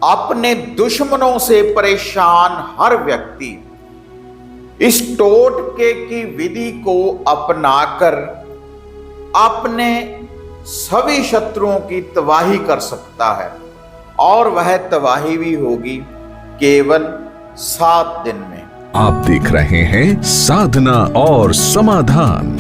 अपने दुश्मनों से परेशान हर व्यक्ति इस टोटके की विधि को अपनाकर अपने सभी शत्रुओं की तबाही कर सकता है, और वह तबाही भी होगी केवल 7 दिन में। आप देख रहे हैं साधना और समाधान।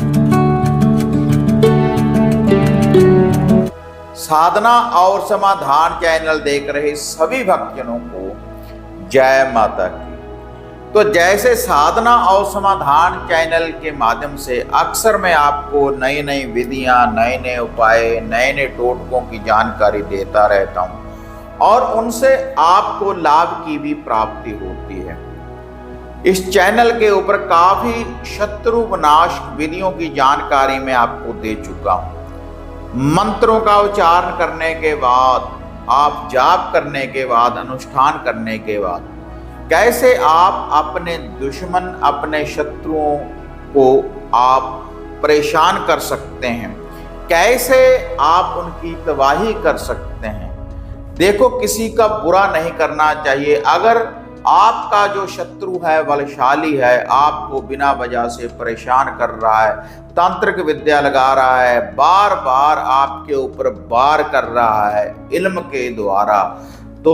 साधना और समाधान चैनल देख रहे सभी भक्तजनों को जय माता की। तो जैसे साधना और समाधान चैनल के माध्यम से अक्सर मैं आपको नई नई विधियां, नए नए उपाय, नए नए टोटकों की जानकारी देता रहता हूं और उनसे आपको लाभ की भी प्राप्ति होती है। इस चैनल के ऊपर काफी शत्रु विनाश विधियों की जानकारी मैं आपको दे चुका हूं। मंत्रों का उच्चारण करने के बाद, आप जाप करने के बाद, अनुष्ठान करने के बाद कैसे आप अपने दुश्मन, अपने शत्रुओं को आप परेशान कर सकते हैं, कैसे आप उनकी तबाही कर सकते हैं। देखो, किसी का बुरा नहीं करना चाहिए। अगर आपका जो शत्रु है बलशाली है, आपको बिना वजह से परेशान कर रहा है, तांत्रिक विद्या लगा रहा है, बार बार आपके ऊपर वार कर रहा है इल्म के द्वारा, तो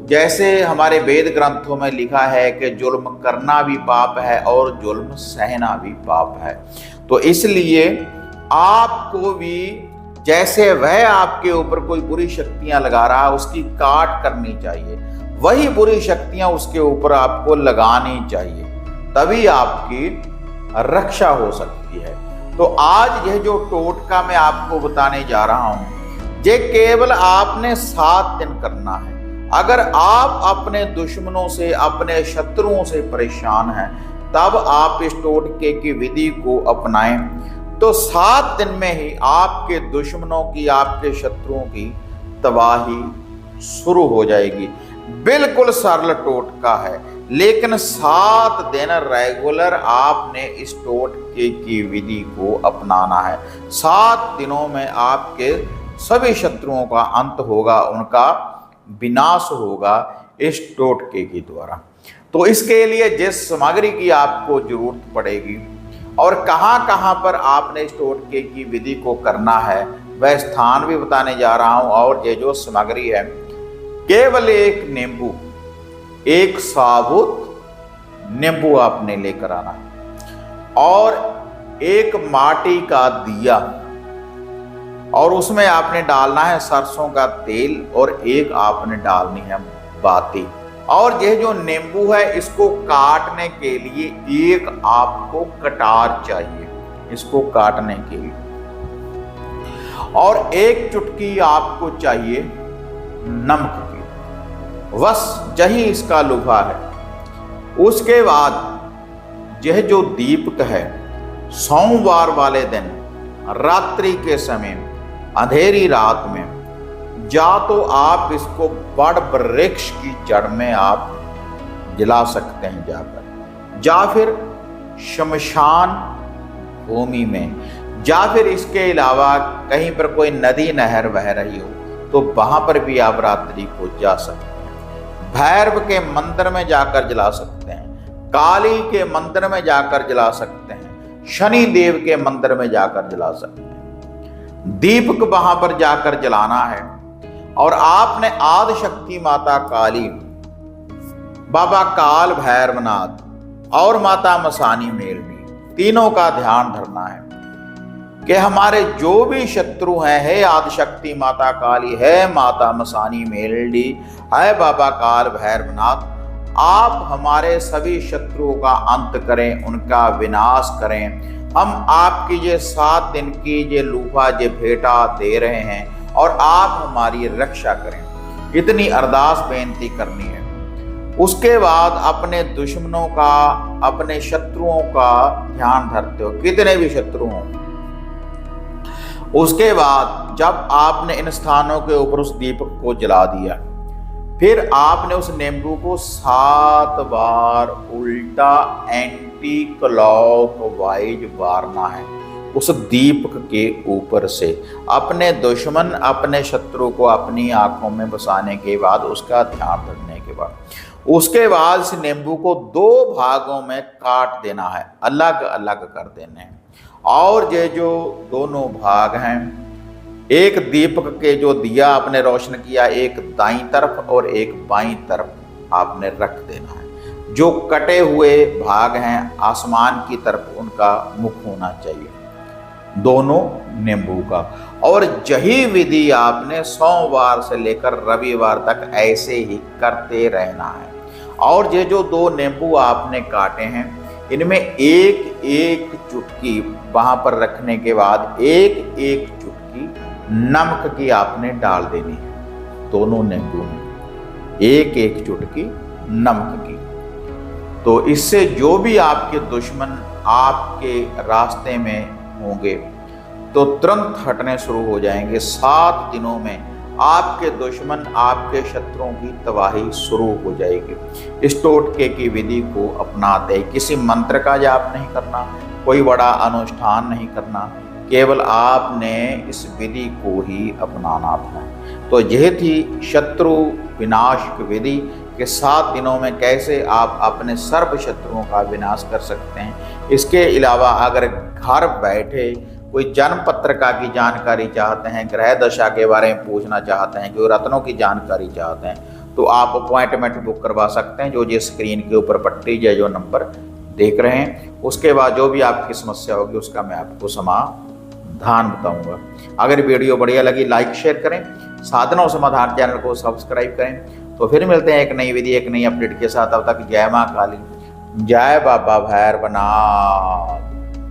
जैसे हमारे वेद ग्रंथों में लिखा है कि जुल्म करना भी पाप है और जुल्म सहना भी पाप है। तो इसलिए आपको भी जैसे वह आपके ऊपर कोई बुरी शक्तियां लगा रहा है, उसकी काट करनी चाहिए। वही बुरी शक्तियां उसके ऊपर आपको लगानी चाहिए, तभी आपकी रक्षा हो सकती है। तो आज यह जो टोटका मैं आपको बताने जा रहा हूं, ये केवल आपने 7 दिन करना है। अगर आप अपने दुश्मनों से, अपने शत्रुओं से परेशान हैं, तब आप इस टोटके की विधि को अपनाएं, तो 7 दिन में ही आपके दुश्मनों की, आपके शत्रुओं की तबाही शुरू हो जाएगी। बिल्कुल सरल टोटका है, लेकिन 7 दिन रेगुलर आपने इस टोटके की विधि को अपनाना है। 7 दिनों में आपके सभी शत्रुओं का अंत होगा, उनका विनाश होगा इस टोटके के द्वारा। तो इसके लिए जिस सामग्री की आपको जरूरत पड़ेगी और कहां कहां पर आपने इस टोटके की विधि को करना है, वह स्थान भी बताने जा रहा हूं। और ये जो सामग्री है, केवल एक नींबू, एक साबुत नींबू आपने लेकर आना है, और एक माटी का दिया, और उसमें आपने डालना है सरसों का तेल, और एक आपने डालनी है बाती। और यह जो नींबू है, इसको काटने के लिए एक आपको कटार चाहिए, इसको काटने के लिए, और एक चुटकी आपको चाहिए नमक की। बस यही इसका लुभा है। उसके बाद यह जो दीपक है, सोमवार वाले दिन रात्रि के समय, अंधेरी रात में, या तो आप इसको बड़ वृक्ष की जड़ में आप जला सकते हैं जाकर, या फिर शमशान भूमि में, या फिर इसके अलावा कहीं पर कोई नदी नहर बह रही हो तो वहां पर भी आप रात्रि को जा सकते हैं। भैरव के मंदिर में जाकर जला सकते हैं, काली के मंदिर में जाकर जला सकते हैं, शनि देव के मंदिर में जाकर जला सकते हैं। दीपक वहां पर जाकर जलाना है, और आपने आदि शक्ति माता काली, बाबा काल भैरवनाथ और माता मसानी मेलनी, तीनों का ध्यान धरना है कि हमारे जो भी शत्रु हैं, है आदिशक्ति माता काली, है माता मसानी मेलडी, है बाबा काल भैरवनाथ, आप हमारे सभी शत्रुओं का अंत करें, उनका विनाश करें। हम आपकी ये 7 दिन की ये लूफा, ये भेंटा दे रहे हैं, और आप हमारी रक्षा करें। इतनी अरदास बेनती करनी है। उसके बाद अपने दुश्मनों का, अपने शत्रुओं का ध्यान धरते हो, कितने भी शत्रु हों। उसके बाद जब आपने इन स्थानों के ऊपर उस दीपक को जला दिया, फिर आपने उस नींबू को 7 बार उल्टा एंटी क्लॉकवाइज वारना है। उस दीपक के ऊपर से अपने दुश्मन, अपने शत्रु को अपनी आंखों में बसाने के बाद, उसका ध्यान रखने के बाद, उसके बाद इस नींबू को 2 भागों में काट देना है, अलग अलग कर देने हैं। और ये जो दोनों भाग हैं, एक दीपक के जो दिया आपने रोशन किया, एक दाईं तरफ और एक बाईं तरफ आपने रख देना है। जो कटे हुए भाग हैं आसमान की तरफ, उनका मुख होना चाहिए दोनों नींबू का। और यही विधि आपने सोमवार से लेकर रविवार तक ऐसे ही करते रहना है। और ये जो 2 नींबू आपने काटे हैं, इनमें एक एक चुटकी वहां पर रखने के बाद एक एक चुटकी नमक की आपने डाल देनी है। दोनों नींबू में एक एक चुटकी नमक की। तो इससे जो भी आपके दुश्मन आपके रास्ते में होंगे तो तुरंत हटने शुरू हो जाएंगे। 7 दिनों में आपके दुश्मन, आपके शत्रुओं की तबाही शुरू हो जाएगी। इस टोटके की विधि को अपनाते किसी मंत्र का जाप नहीं करना, कोई बड़ा अनुष्ठान नहीं करना, केवल आपने इस विधि को ही अपनाना था। तो यह थी शत्रु विनाश की विधि कि 7 दिनों में कैसे आप अपने सर्व शत्रुओं का विनाश कर सकते हैं। इसके अलावा अगर घर बैठे कोई जन्म पत्रिका की जानकारी चाहते हैं, ग्रह दशा के बारे में पूछना चाहते हैं, कोई रत्नों की जानकारी चाहते हैं, तो आप अपॉइंटमेंट बुक करवा सकते हैं। जो ये स्क्रीन के ऊपर पट्टी या जो नंबर देख रहे हैं, उसके बाद जो भी आपकी समस्या होगी उसका मैं आपको समाधान बताऊंगा। अगर वीडियो बढ़िया लगी लाइक शेयर करें, साधना और समाधान चैनल को सब्सक्राइब करें। तो फिर मिलते हैं एक नई विधि, एक नई अपडेट के साथ। तब तक जय माँ काली, जय बाबा भैरवनाथ।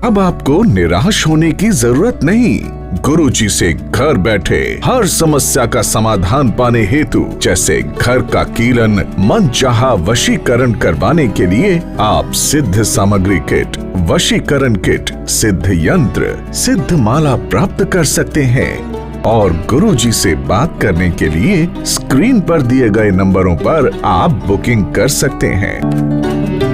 अब आपको निराश होने की जरूरत नहीं। गुरुजी से घर बैठे हर समस्या का समाधान पाने हेतु, जैसे घर का कीलन, मनचाहा वशीकरण करवाने के लिए आप सिद्ध सामग्री किट, वशीकरण किट, सिद्ध यंत्र, सिद्ध माला प्राप्त कर सकते हैं। और गुरुजी से बात करने के लिए स्क्रीन पर दिए गए नंबरों पर आप बुकिंग कर सकते हैं।